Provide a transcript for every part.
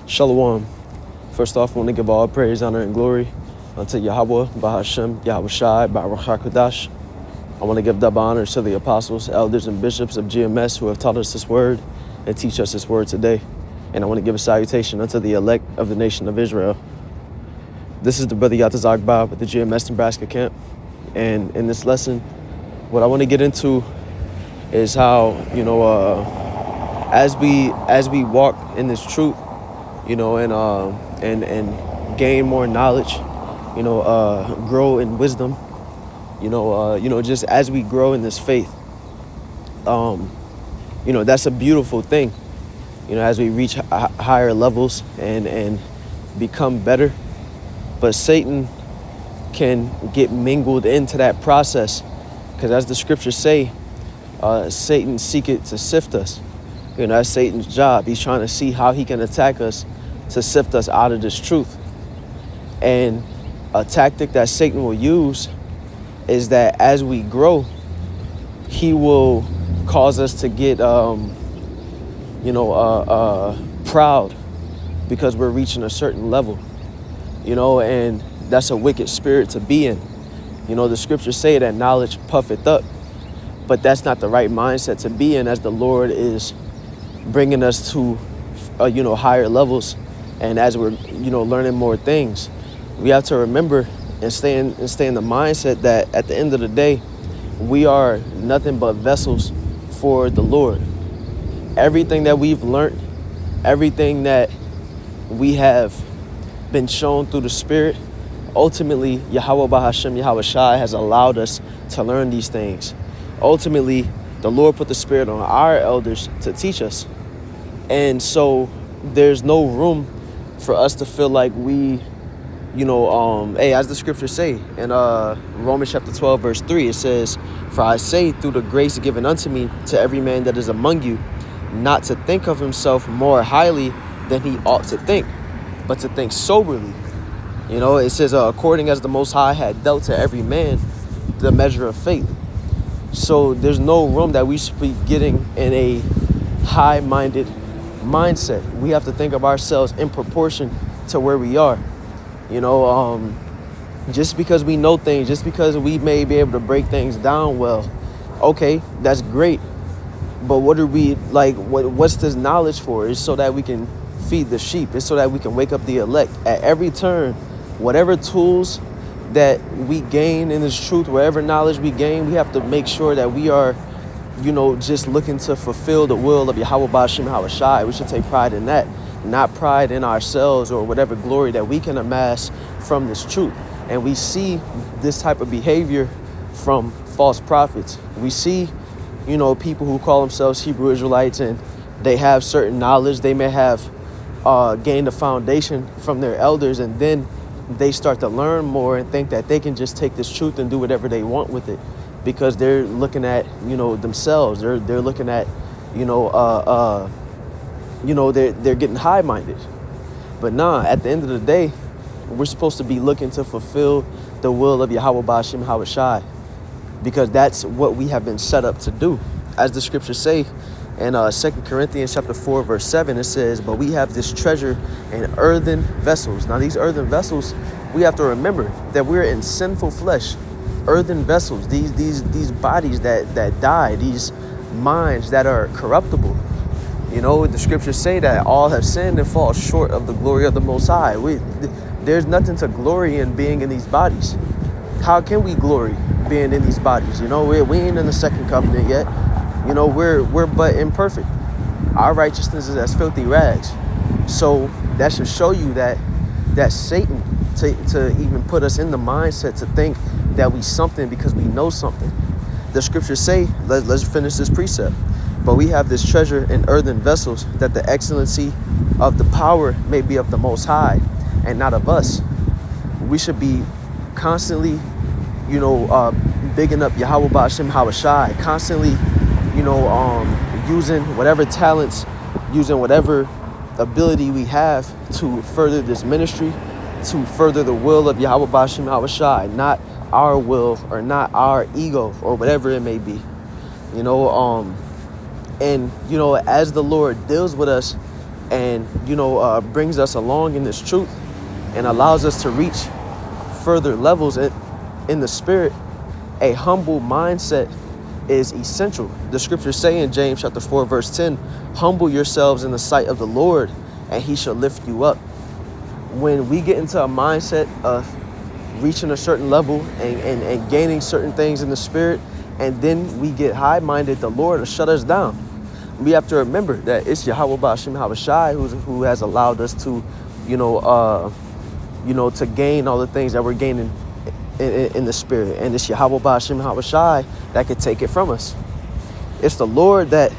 Shalom. First off, I want to give all praise, honor, and glory unto Yahweh, Bahashem, Yahweh Shai, Baruch HaKodash. I want to give double honor to the apostles, elders, and bishops of GMS who have taught us this word and teach us this word today. And I want to give a salutation unto the elect of the nation of Israel. This is the brother Yatazak Bob at the GMS Nebraska camp. And in this lesson, what I want to get into is how, as we walk in this truth, and gain more knowledge, grow in wisdom, just as we grow in this faith, that's a beautiful thing, as we reach higher levels and become better. But Satan can get mingled into that process because, as the scriptures say, Satan seeketh to sift us. That's Satan's job. He's trying to see how he can attack us to sift us out of this truth. And a tactic that Satan will use is that as we grow, he will cause us to get, proud because we're reaching a certain level, and that's a wicked spirit to be in. The scriptures say that knowledge puffeth up, but that's not the right mindset to be in as the Lord is bringing us to, higher levels. And as we're, learning more things, we have to remember and stay in the mindset that at the end of the day, we are nothing but vessels for the Lord. Everything that we've learned, everything that we have been shown through the Spirit, ultimately, Yahweh Bahashem, Yahweh Shai has allowed us to learn these things. Ultimately, the Lord put the Spirit on our elders to teach us. And so there's no room for us to feel like we, as the scriptures say in Romans chapter 12, verse 3, it says, "For I say through the grace given unto me to every man that is among you, not to think of himself more highly than he ought to think, but to think soberly." It says, according as the Most High had dealt to every man the measure of faith. So there's no room that we should be getting in a high-minded mindset. We have to think of ourselves in proportion to where we are. Just because we know things, just because we may be able to break things down well, okay, that's great. But what are we like? What's this knowledge for? It's so that we can feed the sheep. It's so that we can wake up the elect at every turn. Whatever tools that we gain in this truth, whatever knowledge we gain, we have to make sure that we are, just looking to fulfill the will of Yahweh Ba'ashem Yahweh Shai. We should take pride in that, not pride in ourselves or whatever glory that we can amass from this truth. And we see this type of behavior from false prophets. We see, people who call themselves Hebrew Israelites and they have certain knowledge. They may have gained a foundation from their elders, and then they start to learn more and think that they can just take this truth and do whatever they want with it because they're looking at, themselves. They're looking at, they're getting high-minded. But at the end of the day, we're supposed to be looking to fulfill the will of Yahweh Ba'ashem Yahweh Shai, because that's what we have been set up to do. As the scriptures say in 2 Corinthians chapter 4, verse 7, it says, "But we have this treasure in earthen vessels." Now, these earthen vessels, we have to remember that we're in sinful flesh. Earthen vessels, these bodies that die, these minds that are corruptible. The scriptures say that all have sinned and fall short of the glory of the Most High. There's nothing to glory in being in these bodies. How can we glory being in these bodies? We ain't in the second covenant yet. We're but imperfect. Our righteousness is as filthy rags. So that should show you that Satan, to even put us in the mindset to think that we something because we know something. The scriptures say, let's finish this precept. "But we have this treasure in earthen vessels, that the excellency of the power may be of the Most High and not of us." We should be constantly, bigging up Yahweh Ba'ashem Yahweh Shai, constantly, using whatever talents, using whatever ability we have to further this ministry, to further the will of Yahweh Ba'ashem Yahweh Shai, not our will or not our ego or whatever it may be. And as the Lord deals with us and, brings us along in this truth and allows us to reach further levels in the spirit, a humble mindset is essential. The scriptures say in James chapter 4, verse 10, humble yourselves in the sight of the Lord, and he shall lift you up. When we get into a mindset of reaching a certain level and gaining certain things in the spirit, and then we get high-minded, the Lord will shut us down. We have to remember that it's Yahweh Ba'Shem Havashai who has allowed us to, to gain all the things that we're gaining in the spirit. And it's Yahweh Ba'Shem Havashai that could take it from us. It's the Lord that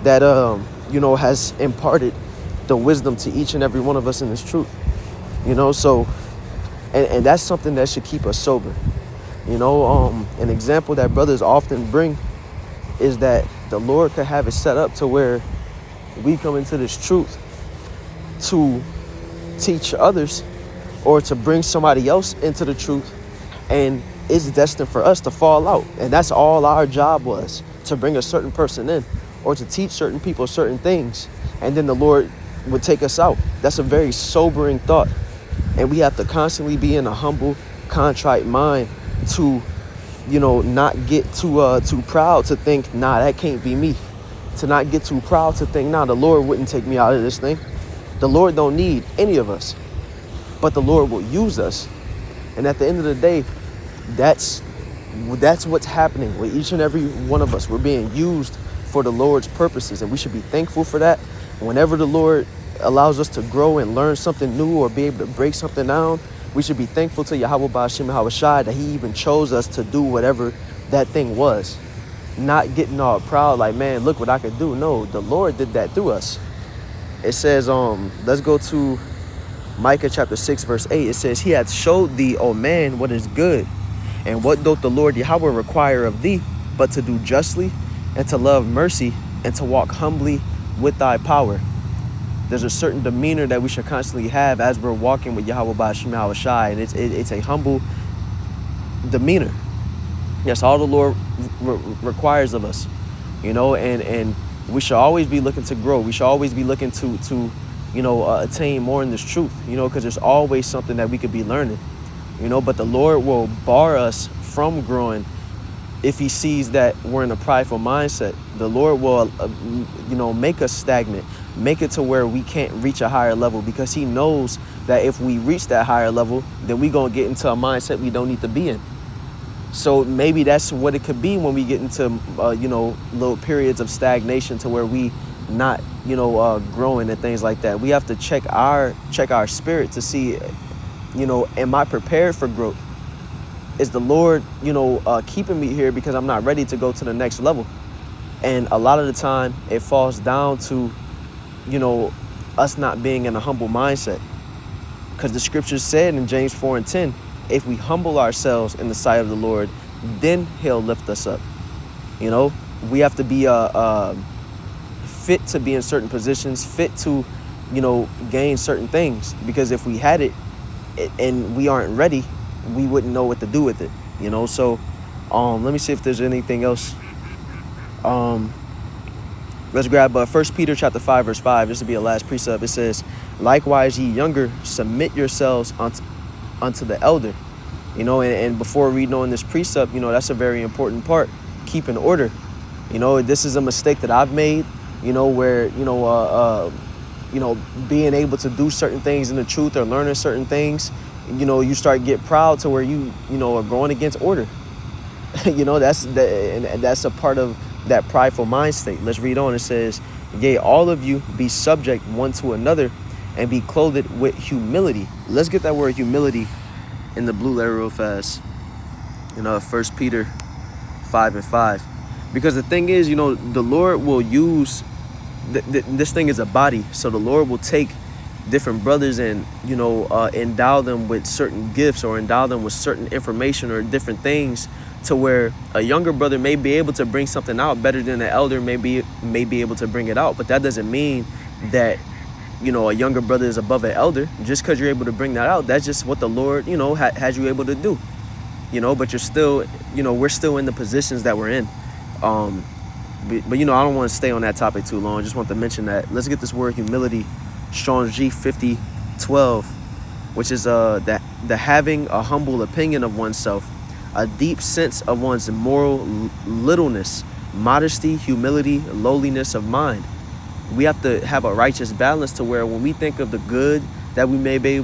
has imparted the wisdom to each and every one of us in this truth. So, and that's something that should keep us sober. An example that brothers often bring is that the Lord could have it set up to where we come into this truth to teach others or to bring somebody else into the truth, and it's destined for us to fall out. And that's all our job was, to bring a certain person in or to teach certain people certain things, and then the Lord would take us out. That's a very sobering thought. And we have to constantly be in a humble, contrite mind to, not get too proud to think, nah, that can't be me. To not get too proud to think, nah, the Lord wouldn't take me out of this thing. The Lord don't need any of us, but the Lord will use us. And at the end of the day, that's what's happening with each and every one of us. We're being used for the Lord's purposes, and we should be thankful for that. Whenever the Lord allows us to grow and learn something new or be able to break something down, we should be thankful to Yahweh Ba'Shem Havashai that he even chose us to do whatever that thing was. Not getting all proud like, man, look what I could do. No, the Lord did that through us. It says, let's go to Micah chapter 6, verse 8. It says, he hath showed thee, O man, what is good. And what doth the Lord Yahweh require of thee, but to do justly and to love mercy and to walk humbly with thy power. There's a certain demeanor that we should constantly have as we're walking with Yahweh Ba'Shem Havashai, and it's a humble demeanor. That's all the Lord requires of us, and we should always be looking to grow. We should always be looking to attain more in this truth, because there's always something that we could be learning, but the Lord will bar us from growing if he sees that we're in a prideful mindset. The Lord will, make us stagnant, make it to where we can't reach a higher level, because he knows that if we reach that higher level, then we're going to get into a mindset we don't need to be in. So maybe that's what it could be when we get into, little periods of stagnation to where we not, growing and things like that. We have to check our spirit to see, am I prepared for growth? Is the Lord, keeping me here because I'm not ready to go to the next level? And a lot of the time it falls down to, us not being in a humble mindset. Because the scriptures said in James 4 and 10, if we humble ourselves in the sight of the Lord, then he'll lift us up. We have to be fit to be in certain positions, fit to, gain certain things. Because if we had it and we aren't ready, we wouldn't know what to do with it. So let me see if there's anything else. Let's grab 1 Peter chapter 5, verse 5. This will be a last precept. It says, likewise, ye younger, submit yourselves unto the elder. And before reading on this precept, that's a very important part. Keeping order. This is a mistake that I've made, where, being able to do certain things in the truth or learning certain things, you start to get proud to where you are going against order. That's a part of that prideful mind state. Let's read on. It says, yea, all of you be subject one to another and be clothed with humility. Let's get that word humility in the blue letter real fast. 1 Peter 5 and 5. Because the thing is, the Lord will use, this thing is a body. So the Lord will take different brothers and, endow them with certain gifts or endow them with certain information or different things to where a younger brother may be able to bring something out better than an elder may be able to bring it out. But that doesn't mean that, a younger brother is above an elder. Just because you're able to bring that out, that's just what the Lord, has you able to do. But you're still, we're still in the positions that we're in. But you know, I don't want to stay on that topic too long. I just want to mention that. Let's get this word humility, Strong's G5012, which is the having a humble opinion of oneself, a deep sense of one's moral littleness, modesty, humility, lowliness of mind. We have to have a righteous balance to where when we think of the good that we may be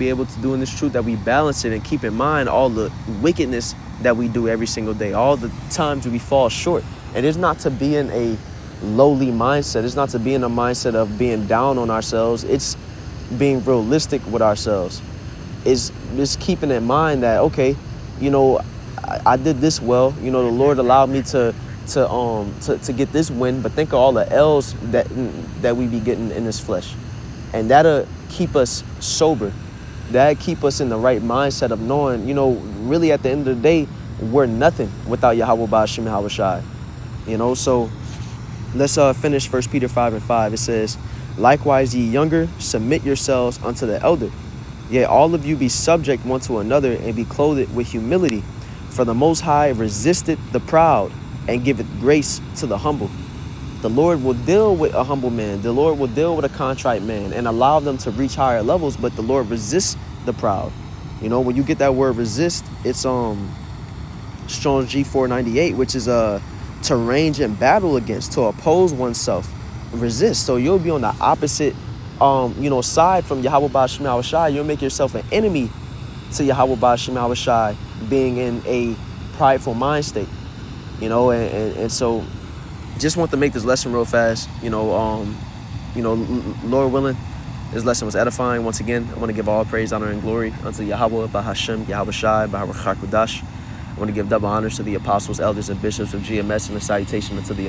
able to do in this truth, that we balance it and keep in mind all the wickedness that we do every single day, all the times we fall short. And it's not to be in a lowly mindset. It's not to be in a mindset of being down on ourselves. It's being realistic with ourselves. It's just keeping in mind that, okay, you know, I did this well. You know, the Lord allowed me to get this win, but think of all the L's that we be getting in this flesh. And that'll keep us sober. That'll keep us in the right mindset of knowing, you know, really at the end of the day, we're nothing without Yahweh Ba'ashem Yahweh Shai. You know, so let's finish 1 Peter 5:5. It says, likewise, ye younger, submit yourselves unto the elder. Yea, all of you be subject one to another, and be clothed with humility. For the Most High resisteth the proud, and giveth grace to the humble. The Lord will deal with a humble man. The Lord will deal with a contrite man and allow them to reach higher levels, but the Lord resists the proud. You know, when you get that word resist, it's Strong's G498, which is to range in battle against, to oppose oneself, resist. So you'll be on the opposite you know, side from Yahweh Ba'ashem Yahweh Shai. You'll make yourself an enemy to Yahweh Ba'ashem Yahweh Shai, being in a prideful mind state. You know, and so just want to make this lesson real fast. You know, Lord willing, this lesson was edifying. Once again, I want to give all praise, honor, and glory unto Yahweh Ba'ashem Yahweh Shai Ba'Ruach HaKodesh. I want to give double honors to the apostles, elders, and bishops of GMS, and a salutation unto the